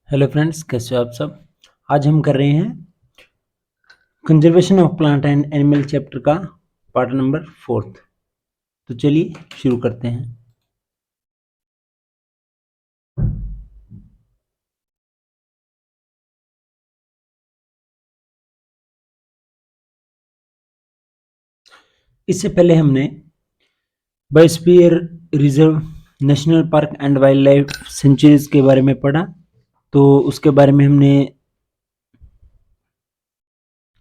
Hello friends, कैसे हो आप सब। आज हम कर रहे हैं conservation of plant and animal chapter का पार्ट नंबर 4। तो चलिए शुरू करते हैं। इससे पहले हमने biosphere reserve, national park and wild life sanctuaries के बारे में पढ़ा। तो उसके बारे में हमने,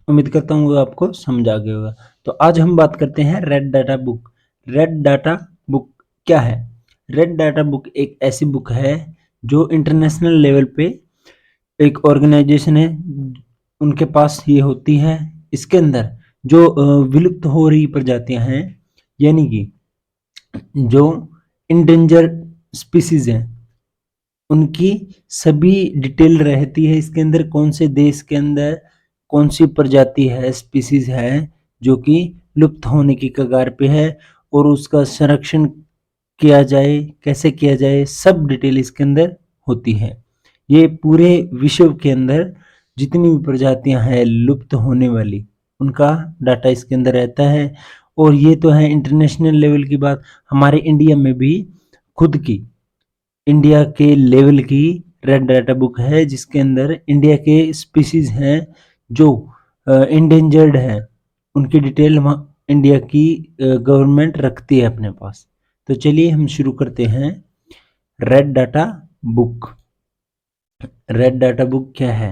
उम्मीद करता हूँ आपको समझ आ गया होगा। तो आज हम बात करते हैं red data book. Red data book क्या है? रेड डाटा बुक एक ऐसी बुक है जो इंटरनेशनल लेवल पे एक ऑर्गेनाइजेशन है, उनके पास ये होती है। इसके अंदर जो विलुप्त हो रही प्रजातियां हैं, यानी कि जो इंडेंजर स्पीसीज हैं, उनकी सभी डिटेल रहती है इसके अंदर। कौन से देश के अंदर कौन सी प्रजाति है, स्पीसीज है जो कि लुप्त होने की कगार पे है, और उसका संरक्षण किया जाए, कैसे किया जाए, सब डिटेल इसके अंदर होती है। ये पूरे विश्व के अंदर जितनी भी प्रजातियां हैं लुप्त होने वाली, उनका डाटा इसके अंदर रहता है। और ये तो है इंटरनेशनल लेवल की बात। हमारे इंडिया में भी खुद की, इंडिया के लेवल की रेड डाटा बुक है, जिसके अंदर इंडिया के स्पीसीज हैं जो इंडेंजर्ड है, उनकी डिटेल इंडिया की गवर्नमेंट रखती है अपने पास। तो चलिए हम शुरू करते हैं। Red data book. Red data book क्या है?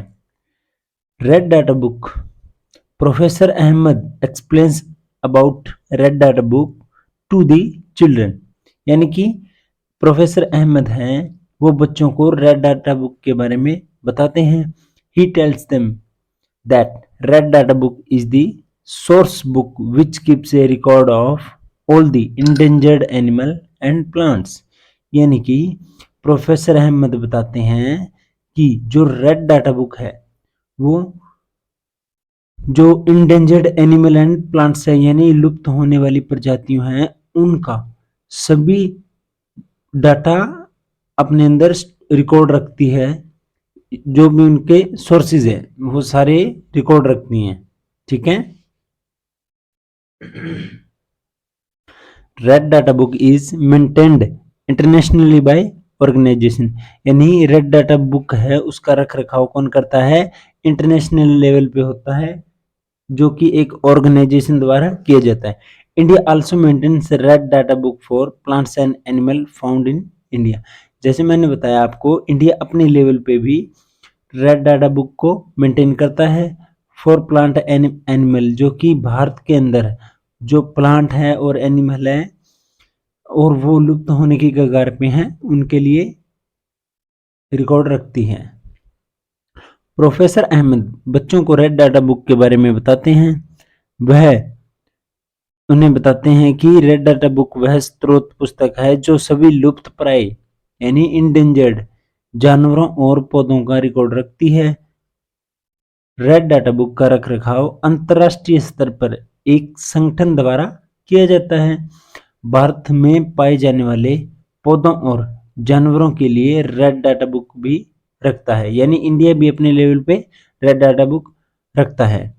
Red data book, professor Ahmed explains about red data book to the children. यानी कि प्रोफेसर अहमद हैं, वो बच्चों को रेड डाटा बुक के बारे में बताते हैं। ही tells them that red data book is the source book which keeps A record of all the endangered animal and plants. यानी कि प्रोफेसर अहमद बताते हैं कि जो रेड डाटा बुक है, वो जो इंडेंजर्ड एनिमल एंड प्लांट्स है, यानी लुप्त होने वाली प्रजातियों हैं, उनका सभी डाटा अपने अंदर रिकॉर्ड रखती है। जो भी उनके सोर्सेज है वो सारे रिकॉर्ड रखती हैं। ठीक है। Red data book is maintained internationally by organisation. यानी रेड डाटा बुक है, उसका रख रखाव कौन करता है? इंटरनेशनल लेवल पे होता है, जो कि एक ऑर्गेनाइजेशन द्वारा किया जाता है। India also maintains red data book for plants and animal found in India. जैसे मैंने बताया आपको, इंडिया अपने लेवल पे भी रेड डाटा बुक को मेंटेन करता है फॉर प्लांट एंड एनिमल, जो कि भारत के अंदर जो प्लांट है और एनिमल है और वो लुप्त होने की कगार पे हैं, उनके लिए रिकॉर्ड रखती है। प्रोफेसर अहमद बच्चों को रेड डाटा बुक के बारे में बताते हैं। वह उन्हें बताते हैं कि रेड डाटा बुक वह स्रोत पुस्तक है जो सभी लुप्त प्राय यानी इंडेंजर्ड जानवरों और पौधों का रिकॉर्ड रखती है। रेड डाटा बुक का रखरखाव अंतरराष्ट्रीय स्तर पर एक संगठन द्वारा किया जाता है। भारत में पाए जाने वाले पौधों और जानवरों के लिए रेड डाटा बुक भी रखता है, यानी इंडिया भी अपने लेवल पे रेड डाटा बुक रखता है।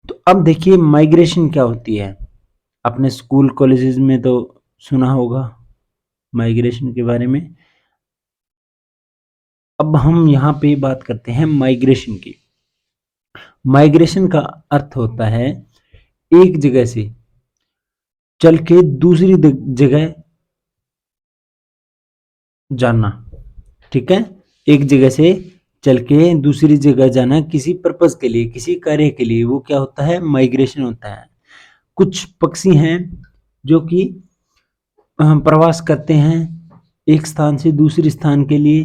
तो अब देखिए माइग्रेशन क्या होती है। अपने स्कूल कॉलेजेस में तो सुना होगा माइग्रेशन के बारे में। अब हम यहाँ पे बात करते हैं माइग्रेशन की। माइग्रेशन का अर्थ होता है एक जगह से चल के दूसरी जगह जाना। ठीक है। एक जगह से चल के दूसरी जगह जाना किसी पर्पस के लिए, किसी कार्य के लिए, वो क्या होता है? माइग्रेशन होता है। कुछ पक्षी हैं जो कि प्रवास करते हैं एक स्थान से दूसरे स्थान के लिए।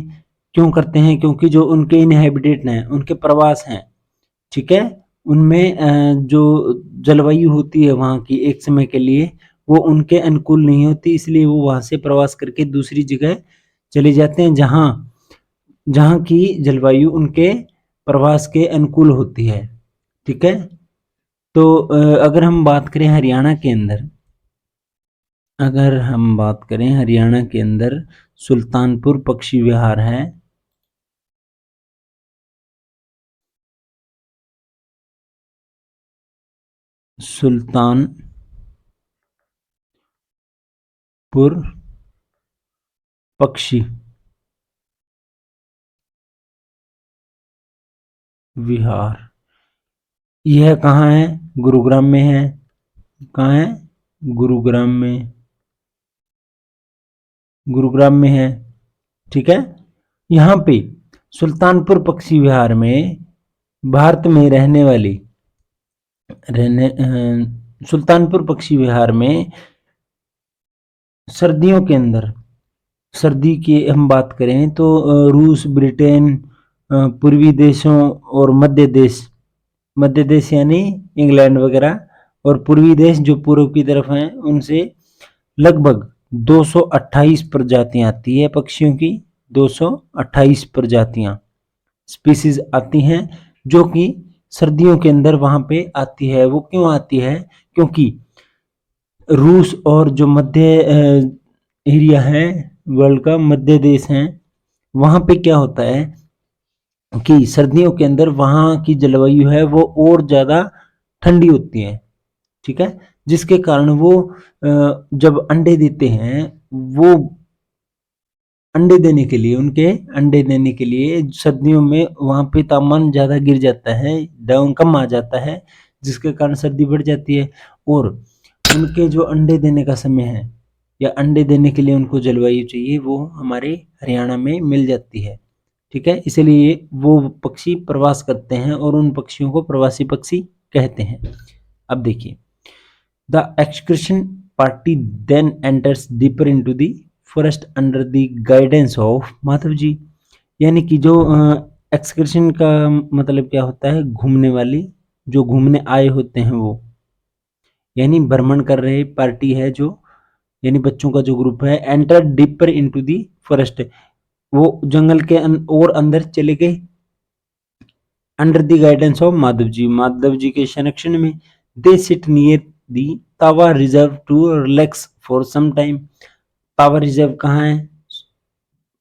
क्यों करते हैं? क्योंकि जो उनके इनहेबिटेट हैं, उनके प्रवास हैं, ठीक है, उनमें जो जलवायु होती है वहाँ की एक समय के लिए, वो उनके अनुकूल नहीं होती, इसलिए वो वहाँ से प्रवास करके दूसरी जगह चले जाते हैं जहाँ जहाँ की जलवायु उनके प्रवास के अनुकूल होती है। ठीक है। तो अगर हम बात करें हरियाणा के अंदर, अगर हम बात करें हरियाणा के अंदर सुल्तानपुर पक्षी विहार है। सुल्तानपुर पक्षी विहार, यह कहाँ है? गुरुग्राम में है। कहाँ है? गुरुग्राम में, गुरुग्राम में है। ठीक है। यहाँ पे सुल्तानपुर पक्षी विहार में भारत में सुल्तानपुर पक्षी विहार में सर्दियों के अंदर, सर्दी की हम बात करें तो रूस, ब्रिटेन, पूर्वी देशों और मध्य देश यानी इंग्लैंड वगैरह, और पूर्वी देश जो पूर्व की तरफ हैं उनसे लगभग 228 प्रजातियां आती है पक्षियों की। 228 प्रजातियां, स्पीसीज आती हैं जो कि सर्दियों के अंदर वहां पे आती है। वो क्यों आती है? क्योंकि रूस और जो मध्य एरिया है, वर्ल्ड का मध्य देश है, वहां पे क्या होता है कि सर्दियों के अंदर वहां की जलवायु है वो और ज्यादा ठंडी होती है। ठीक है। जिसके कारण वो जब अंडे देते हैं, वो अंडे देने के लिए, उनके अंडे देने के लिए सर्दियों में वहां पे तापमान ज्यादा गिर जाता है, डाउन कम आ जाता है, जिसके कारण सर्दी बढ़ जाती है। और उनके जो अंडे देने का समय है या अंडे देने के लिए उनको जलवायु चाहिए, वो हमारे हरियाणा में मिल जाती है। ठीक है। इसलिए वो पक्षी प्रवास करते हैं और उन पक्षियों को प्रवासी पक्षी कहते हैं। अब देखिए, the excursion party then enters deeper into the forest under the guidance of Madhav ji. यानी कि जो एक्सकर्शन का मतलब क्या होता है? घूमने वाली, जो घूमने आए होते हैं वो, यानी भ्रमण कर रहे पार्टी है जो, यानी बच्चों का जो ग्रुप है, enter deeper into the forest, वो जंगल के और अंदर चले गए under the guidance of Madhav ji, Madhav ji के संरक्षण में। They sit near the Tawa reserve to relax for some time. Tawa reserve कहाँ है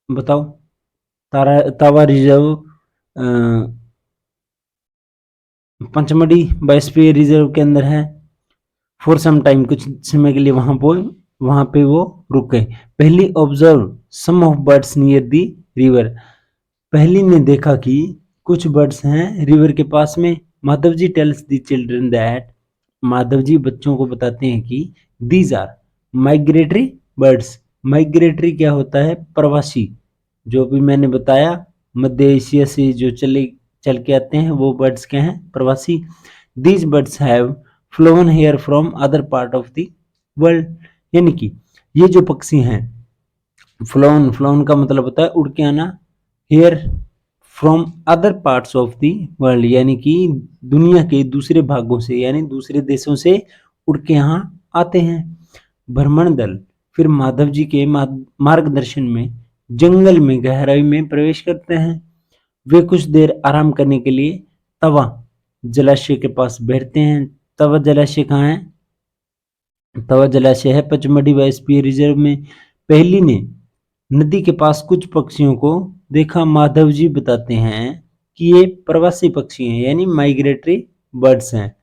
बताओ? तावा रिजर्व पंचमढ़ी बायोस्फीयर रिजर्व के अंदर है। फॉर सम टाइम, कुछ समय के लिए वहां पे वो रुक गए। Paheli observe some of birds near the river. Paheli ने देखा कि कुछ बर्ड्स हैं रिवर के पास में। Madhav ji tells the children that, Madhav ji बच्चों को बताते हैं कि these are migratory birds. Migratory क्या होता है? प्रवासी। जो भी मैंने बताया, मध्य एशिया से जो चल के आते हैं वो बर्ड्स क्या हैं? प्रवासी। These birds have flown here from other part of the world. यानी कि ये जो पक्षी हैं, फ्लोन का मतलब होता है उड़ के आना, here from other parts of the world, यानी कि दुनिया के दूसरे भागों से, यानी दूसरे देशों से उड़ के यहाँ आते हैं। भ्रमण दल फिर माधव जी के मार्गदर्शन में जंगल में गहराई में प्रवेश करते हैं। वे कुछ देर आराम करने के लिए तवा जलाशय के पास बैठते हैं। तवा जलाशय कहाँ है? तवा जलाशय है पचमढ़ी बायोस्फीयर रिजर्व में। पहली ने नदी के पास कुछ पक्षियों को देखा। माधव जी बताते हैं कि ये प्रवासी पक्षी हैं, यानी माइग्रेटरी बर्ड्स हैं।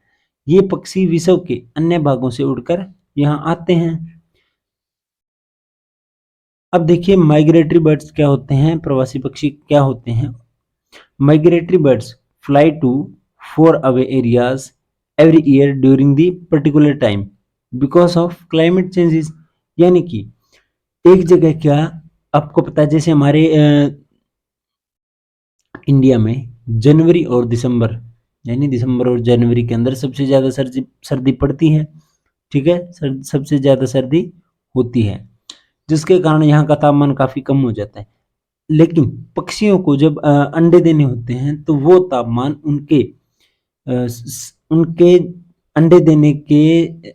ये पक्षी विश्व के अन्य भागों से उड़कर यहाँ आते हैं। अब देखिए माइग्रेटरी बर्ड्स क्या होते हैं, प्रवासी पक्षी क्या होते हैं। Migratory birds fly to far away areas every year during the particular time because of climate changes. यानी कि एक जगह क्या, आपको पता है जैसे हमारे इंडिया में जनवरी और दिसंबर, यानी दिसंबर और जनवरी के अंदर सबसे ज्यादा सर्दी पड़ती है। ठीक है। सबसे ज्यादा सर्दी होती है, जिसके कारण यहाँ का तापमान काफी कम हो जाता है। लेकिन पक्षियों को जब अंडे देने होते हैं तो वो तापमान उनके अंडे देने के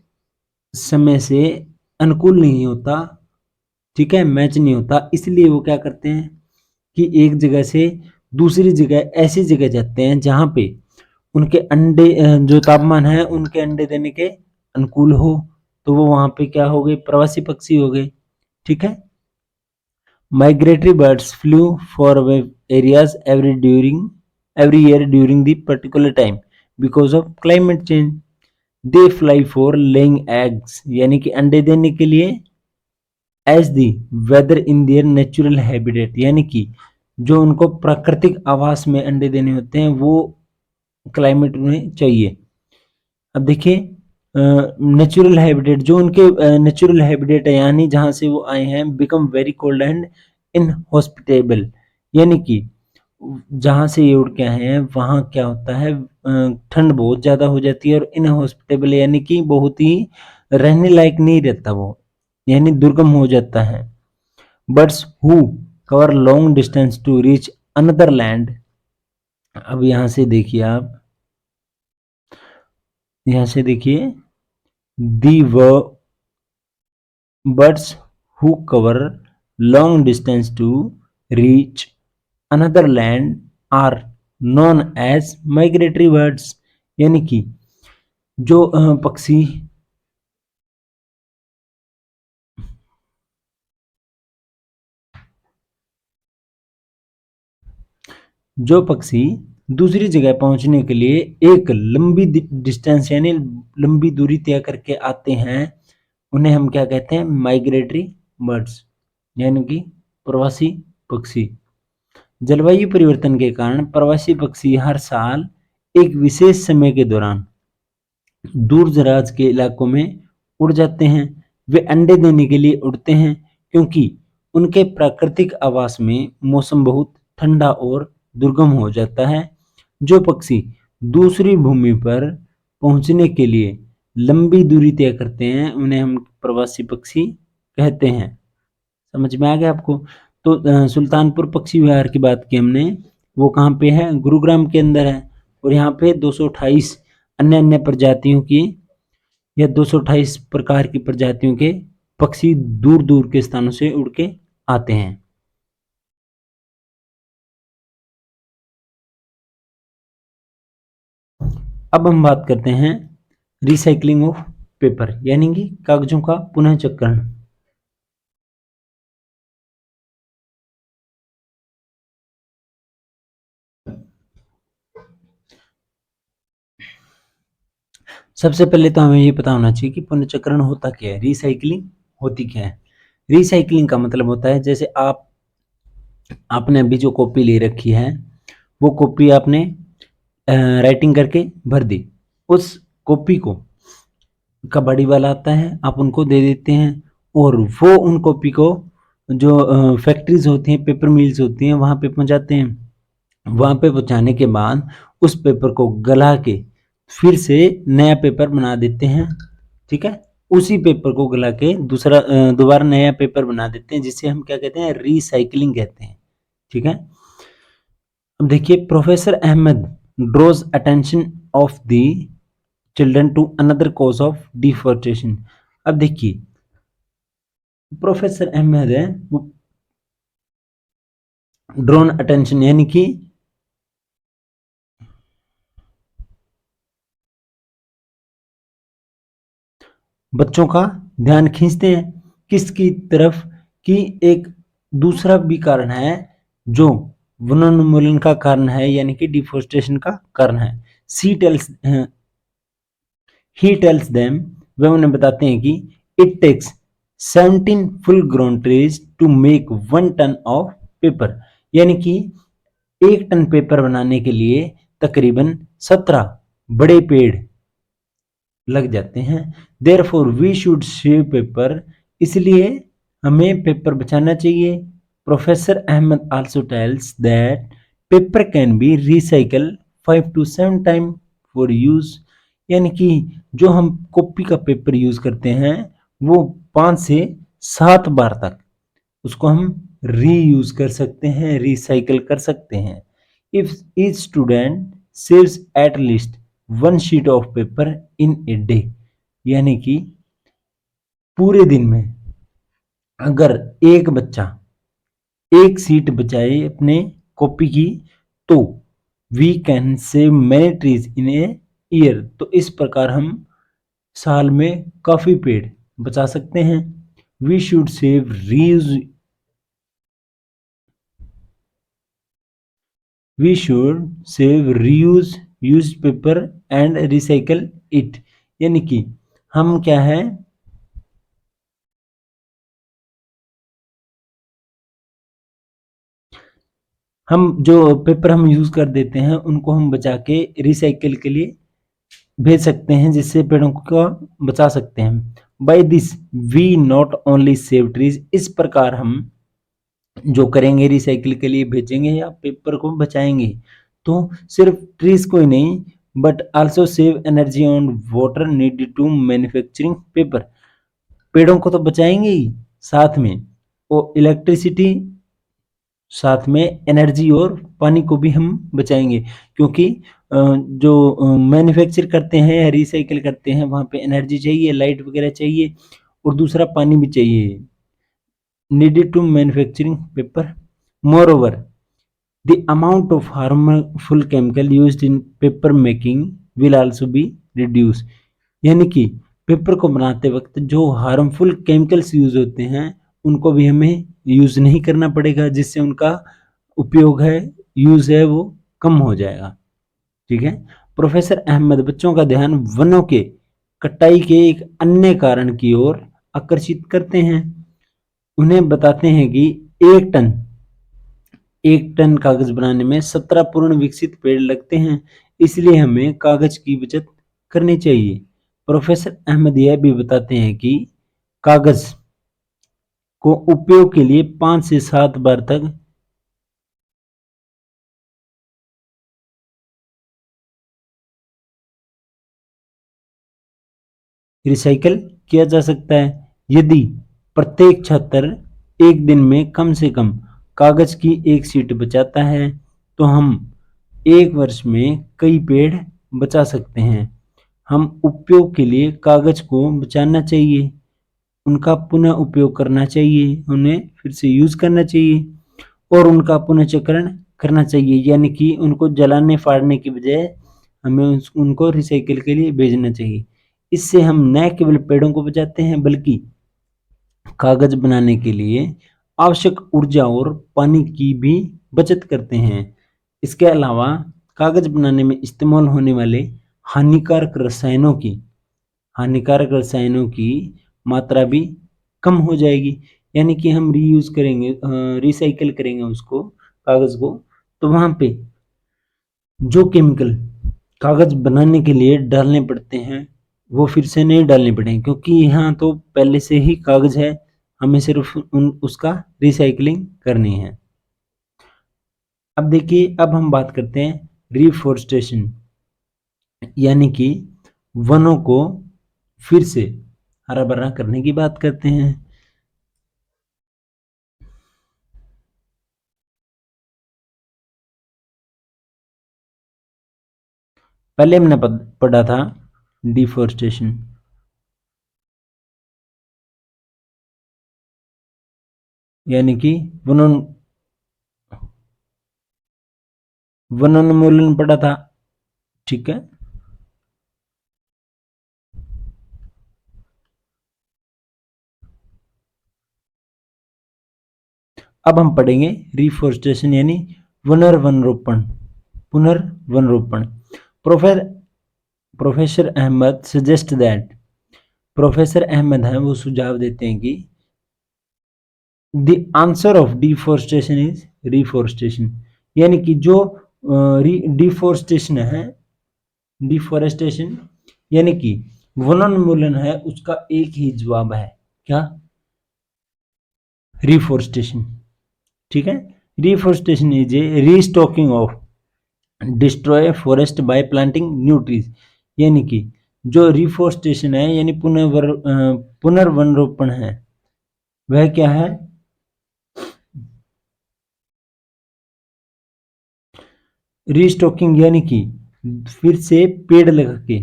समय से अनुकूल नहीं होता। ठीक है, मैच नहीं होता। इसलिए वो क्या करते हैं कि एक जगह से दूसरी जगह, ऐसी जगह जाते हैं जहां पे उनके अंडे जो तापमान है उनके अंडे देने के अनुकूल हो। तो वो वहां पे क्या हो गए? प्रवासी पक्षी हो गए। ठीक है। Migratory birds flew far away areas every year during the particular time because of climate change. They fly for laying eggs, यानी कि अंडे देने के लिए, as the weather in their natural habitat, यानी कि जो उनको प्राकृतिक आवास में अंडे देने होते हैं वो क्लाइमेट उन्हें चाहिए। अब देखिए नेचुरल हैबिटेट, जो उनके नेचुरल हैबिटेट है यानी जहाँ से वो आए हैं, become very cold and inhospitable, यानी कि जहाँ से ये उड़ के आए हैं वहाँ क्या होता है, ठंड बहुत ज़्यादा हो जाती है, और इनहॉस्पिटेबल यानी कि बहुत ही रहने लायक नहीं रहता वो, यानी दुर्गम हो जाता है। Birds who cover long distance to reach another land, अब यहाँ से देखिए आप, यहाँ से देखिए, दी व birds who cover long distance to reach another land are known as migratory birds, यानी कि जो पक्षी दूसरी जगह पहुंचने के लिए एक लंबी डिस्टेंस यानी लंबी दूरी तय करके आते हैं, उन्हें हम क्या कहते हैं, माइग्रेटरी बर्ड्स, यानी कि प्रवासी पक्षी। जलवायु परिवर्तन के कारण प्रवासी पक्षी हर साल एक विशेष समय के दौरान दूर दराज के इलाकों में उड़ जाते हैं। वे अंडे देने के लिए उड़ते हैं क्योंकि उनके प्राकृतिक आवास में मौसम बहुत ठंडा और दुर्गम हो जाता है। जो पक्षी दूसरी भूमि पर पहुंचने के लिए लंबी दूरी तय करते हैं उन्हें हम प्रवासी पक्षी कहते हैं। समझ में आ गया आपको? तो सुल्तानपुर पक्षी विहार की बात की हमने, वो कहाँ पे है, गुरुग्राम के अंदर है, और यहाँ पे 228 अन्य अन्य प्रजातियों की या 228 प्रकार की प्रजातियों के पक्षी दूर दूर के स्थानों से उड़ के आते हैं। अब हम बात करते हैं रिसाइकलिंग ऑफ पेपर, यानी कि कागजों का पुनः चक्रण। सबसे पहले तो हमें ये पता होना चाहिए कि पुनर्चक्रण होता क्या है, रिसाइकलिंग होती क्या है। रिसाइकलिंग का मतलब होता है, जैसे आपने अभी जो कॉपी ले रखी है वो कॉपी आपने राइटिंग करके भर दी, उस कॉपी को कबाड़ी वाला आता है, आप उनको दे देते हैं, और वो उन कॉपी को जो फैक्ट्रीज होती हैं, पेपर मिल्स होती हैं, वहाँ पे पहुँचाते हैं। वहाँ पे पहुँचाने के बाद उस पेपर को गला के फिर से नया पेपर बना देते हैं, ठीक है। उसी पेपर को गला के दोबारा नया पेपर बना देते हैं, जिसे हम क्या कहते हैं, रिसाइकलिंग कहते हैं, ठीक है। अब देखिए, professor Ahmad draws attention of the children to another cause of deforestation. अब देखिए, प्रोफेसर अहमद है वो ड्रोन अटेंशन यानी कि बच्चों का ध्यान खींचते हैं किसकी तरफ, कि एक दूसरा भी कारण है जो वनोन्मूलन का कारण है, यानी कि डिफोरेस्टेशन का कारण है। She tells he tells them, वे उन्हें बताते हैं कि it takes 17 full grown trees to make 1 ton of paper, यानी कि 1 टन पेपर बनाने के लिए तकरीबन 17 बड़े पेड़ लग जाते हैं। Therefore we should save paper, इसलिए हमें पेपर बचाना चाहिए। Professor Ahmad also tells that paper can be recycle 5 to 7 time for use, यानी कि जो हम कॉपी का पेपर यूज करते हैं वो 5 से 7 बार तक उसको हम रीयूज कर सकते हैं, रिसाइकल कर सकते हैं। If each student saves at least 1 sheet of paper in a day, यानी कि पूरे दिन में अगर एक बच्चा 1 sheet बचाए अपने कॉपी की, तो we can save many trees in a year, तो इस प्रकार हम साल में काफी पेड़ बचा सकते हैं। We should save reuse, we should save reuse used paper and recycle it, यानी कि हम क्या है, हम जो पेपर हम यूज कर देते हैं उनको हम बचा के रिसाइकिल के लिए भेज सकते हैं, जिससे पेड़ों को बचा सकते हैं। By this we not only save trees, इस प्रकार हम जो करेंगे रिसाइकिल के लिए भेजेंगे या पेपर को बचाएंगे, तो सिर्फ ट्रीज को ही नहीं but also save energy on water needed to manufacturing paper. पेड़ों को तो बचाएंगे ही, साथ में वो इलेक्ट्रिसिटी, साथ में एनर्जी और पानी को भी हम बचाएंगे, क्योंकि जो मैन्युफैक्चर करते हैं या रिसाइकिल करते हैं वहाँ पे एनर्जी चाहिए, लाइट वगैरह चाहिए, और दूसरा पानी भी चाहिए, needed to manufacturing paper. Moreover, the amount of harmful chemical used in paper making will also be reduced. यानी कि पेपर को बनाते वक्त जो हार्मफुल केमिकल्स यूज होते हैं उनको भी हमें यूज नहीं करना पड़ेगा, जिससे उनका उपयोग है, यूज है, वो कम हो जाएगा। ठीक है। प्रोफेसर अहमद बच्चों का ध्यान वनों के कटाई के एक अन्य कारण की ओर आकर्षित करते हैं। उन्हें बताते हैं कि एक टन एक टन कागज बनाने में 17 पूर्ण विकसित पेड़ लगते हैं, इसलिए हमें कागज की बचत करनी चाहिए। प्रोफेसर अहमद यह भी बताते हैं कि कागज को उपयोग के लिए 5 से 7 बार तक रिसाइकल किया जा सकता है। यदि प्रत्येक छात्र एक दिन में कम से कम कागज की एक शीट बचाता है तो हम एक वर्ष में कई पेड़ बचा सकते हैं। हम उपयोग के लिए कागज को बचाना चाहिए, उनका पुनः उपयोग करना चाहिए, उन्हें फिर से यूज करना चाहिए और उनका पुनःचक्रण करना चाहिए, यानी कि उनको जलाने फाड़ने की बजाय हमें उनको रिसाइकिल के लिए भेजना चाहिए। इससे हम न केवल पेड़ों को बचाते हैं बल्कि कागज बनाने के लिए आवश्यक ऊर्जा और पानी की भी बचत करते हैं। इसके अलावा कागज बनाने में इस्तेमाल होने वाले हानिकारक रसायनों की हानिकारक रसायनों की मात्रा भी कम हो जाएगी, यानी कि हम रीयूज करेंगे, रिसाइकिल करेंगे उसको, कागज को, तो वहां पे जो केमिकल कागज बनाने के लिए डालने पड़ते हैं वो फिर से नहीं डालने पड़ेंगे, क्योंकि यहाँ तो पहले से ही कागज है, हमें सिर्फ उसका रिसाइकलिंग करनी है। अब देखिए, अब हम बात करते हैं रिफोरेस्टेशन, यानी कि वनों को फिर से हरा भरा करने की बात करते हैं। पहले हमने पढ़ा था डिफोरेस्टेशन, यानी कि वनोन्मूलन पढ़ा था। ठीक है। अब हम पढ़ेंगे रिफोरेस्टेशन, यानी पुनर्वनरोपण। पुनर्वनरोपण। Professor professor Ahmad suggest that, professor Ahmad हैं वो सुझाव देते हैं कि the answer of deforestation is reforestation, यानी कि जो डिफोरेस्टेशन है, डिफोरेस्टेशन यानी कि वनोन्मूलन है, उसका एक ही जवाब है, क्या? रिफोरेस्टेशन। ठीक है। Reforestation is a restocking of destroy forest by planting new trees, यानी कि जो रिफोरेस्टेशन है यानी पुनर्वनरोपण है, वह क्या है? रीस्टॉकिंग, यानी कि फिर से पेड़ लगा के,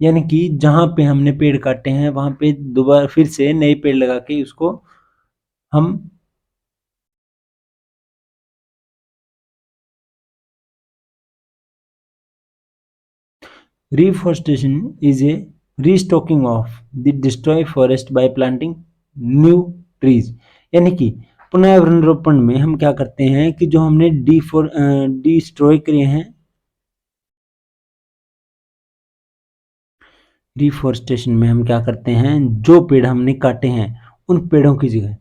यानी कि जहां पे हमने पेड़ काटे हैं वहां पे दोबारा फिर से नए पेड़ लगा के उसको हम reforestation is a restocking of the destroyed forest by planting new trees, यानी कि पुनर्वनरोपण में हम क्या करते हैं कि जो हमने डिस्ट्रॉय किए हैं, डिफॉरेस्टेशन में हम क्या करते हैं, जो पेड़ हमने काटे हैं उन पेड़ों की जगह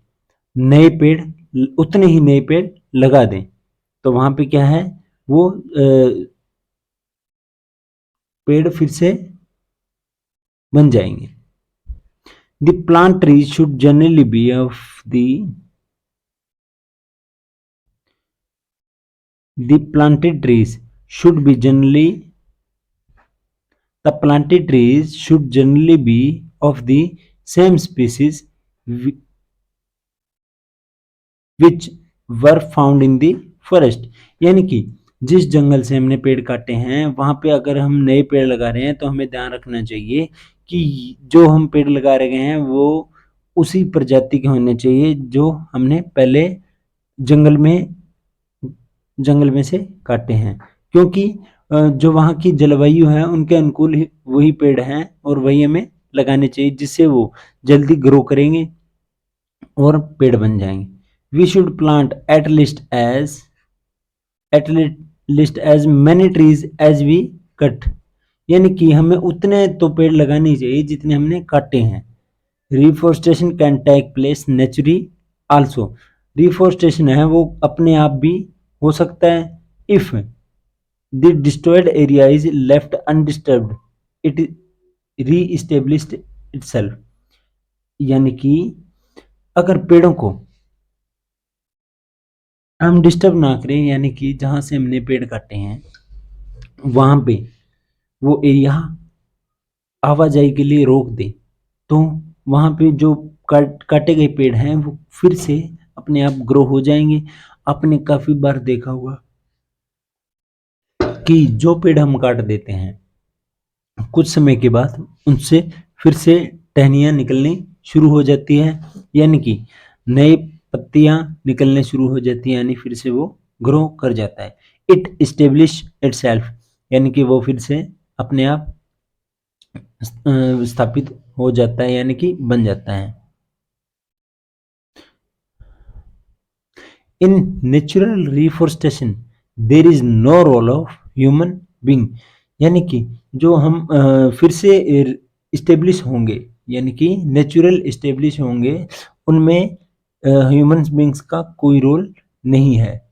नए पेड़, उतने ही नए पेड़ लगा दें, तो वहां पे क्या है, वो पेड़ फिर से बन जाएंगे। The plant trees should generally be of the planted trees should be generally the planted trees should generally be of the same species which were found in the forest। यानी कि जिस जंगल से हमने पेड़ काटे हैं वहां पे अगर हम नए पेड़ लगा रहे हैं तो हमें ध्यान रखना चाहिए कि जो हम पेड़ लगा रहे हैं वो उसी प्रजाति के होने चाहिए जो हमने पहले जंगल में जंगल में से काटे हैं, क्योंकि जो वहाँ की जलवायु है उनके अनुकूल ही वही पेड़ हैं और वही हमें लगाने चाहिए, जिससे वो जल्दी ग्रो करेंगे और पेड़ बन जाएंगे। We should plant at least as many trees as we cut. यानी कि हमें उतने तो पेड़ लगाने चाहिए जितने हमने काटे हैं। Reforestation can take place naturally also. Reforestation है वो अपने आप भी हो सकता है। If the destroyed area is left undisturbed it reestablished itself. यानी कि अगर पेड़ों को हम डिस्टर्ब ना करें, यानी कि जहां से हमने पेड़ काटे हैं वहां पे वो एरिया आवाजाही के लिए रोक दे, तो वहां पे जो काटे गए पेड़ हैं वो फिर से अपने आप ग्रो हो जाएंगे। आपने काफी बार देखा होगा कि जो पेड़ हम काट देते हैं कुछ समय के बाद उनसे फिर से टहनियाँ निकलनी शुरू हो जाती है, यानी कि नई पत्तियां निकलने शुरू हो जाती है, यानी फिर से वो ग्रो कर जाता है। इट इस्टेब्लिश इटसेल्फ, यानी कि वो फिर से अपने आप स्थापित हो जाता है, यानी कि बन जाता है। In natural reforestation there is no role of human being. यानी कि जो हम फिर से इस्टेब्लिश होंगे, यानी कि नेचुरल इस्टेब्लिश होंगे, उनमें ह्यूमन बींग्स का कोई रोल नहीं है।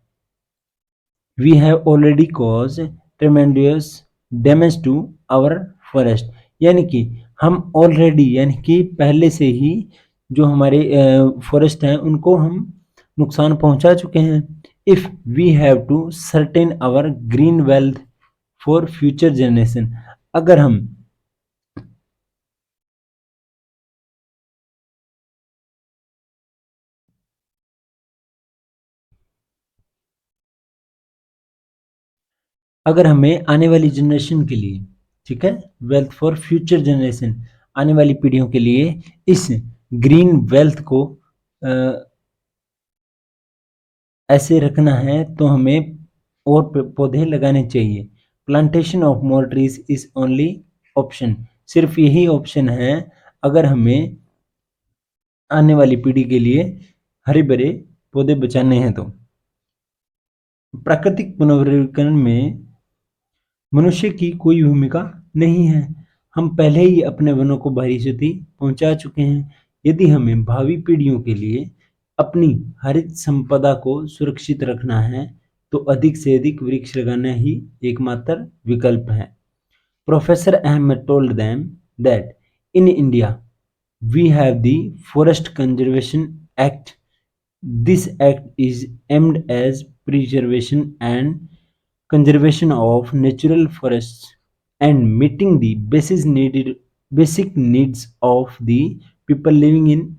We have already cause tremendous damage to our forest. यानी कि हम ऑलरेडी, यानी कि पहले से ही जो हमारे फॉरेस्ट हैं उनको हम नुकसान पहुंचा चुके हैं। If we have to certain our green wealth for future generation. अगर हम हमें आने वाली जनरेशन के लिए, ठीक है, वेल्थ फॉर फ्यूचर जनरेशन, आने वाली पीढ़ियों के लिए इस ग्रीन वेल्थ को ऐसे रखना है तो हमें और पौधे लगाने चाहिए। Plantation of more trees is only option. सिर्फ यही ऑप्शन है अगर हमें आने वाली पीढ़ी के लिए हरे भरे पौधे बचाने हैं। तो प्राकृतिक पुनर्वनीकरण में मनुष्य की कोई भूमिका नहीं है। हम पहले ही अपने वनों को भारी क्षति पहुंचा चुके हैं। यदि हमें भावी पीढ़ियों के लिए अपनी हरित संपदा को सुरक्षित रखना है तो अधिक से अधिक वृक्ष लगाना ही एकमात्र विकल्प है। Professor Ahmad told them that in India we have the Forest Conservation Act. This act is aimed as preservation and conservation of natural forests and meeting the basic needs of the people living in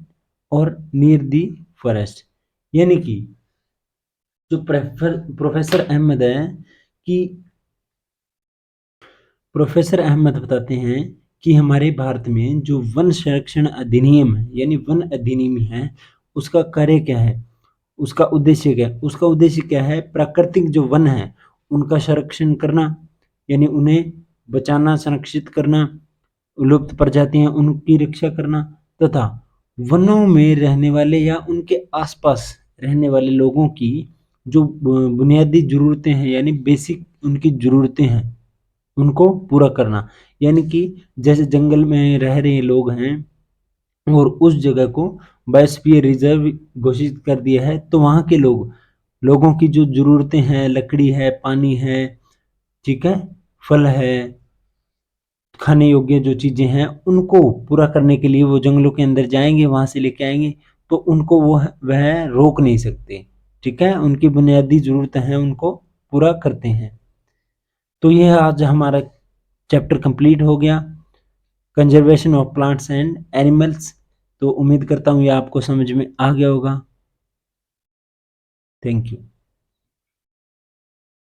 or near the forest। यानी कि जो professor Ahmad है कि professor Ahmad बताते हैं कि हमारे भारत में जो वन संरक्षण अधिनियम है, यानी वन अधिनियम है, उसका कार्य क्या है, उसका उद्देश्य क्या है? उसका उद्देश्य क्या है? प्राकृतिक जो वन है उनका संरक्षण करना, यानी उन्हें बचाना, संरक्षित करना, लुप्त प्रजातियां उनकी रक्षा करना, तथा वनों में रहने वाले या उनके आसपास रहने वाले लोगों की जो बुनियादी जरूरतें हैं, यानी बेसिक उनकी जरूरतें हैं, उनको पूरा करना। यानी कि जैसे जंगल में रह रहे लोग हैं और उस जगह को बायोस्फीयर रिजर्व घोषित कर दिया है, तो वहाँ के लोगों की जो ज़रूरतें हैं, लकड़ी है, पानी है, ठीक है, फल है, खाने योग्य जो चीज़ें हैं, उनको पूरा करने के लिए वो जंगलों के अंदर जाएँगे, वहाँ से लेके आएँगे, तो उनको वह रोक नहीं सकते, ठीक है? उनकी बुनियादी ज़रूरतें हैं, उनको पूरा करते हैं। तो ये आज हमारा चैप्टर कंप्लीट हो गया, conservation of plants and animals. तो उम्मीद करता हूँ ये आपको समझ में आ गया होगा। Thank you.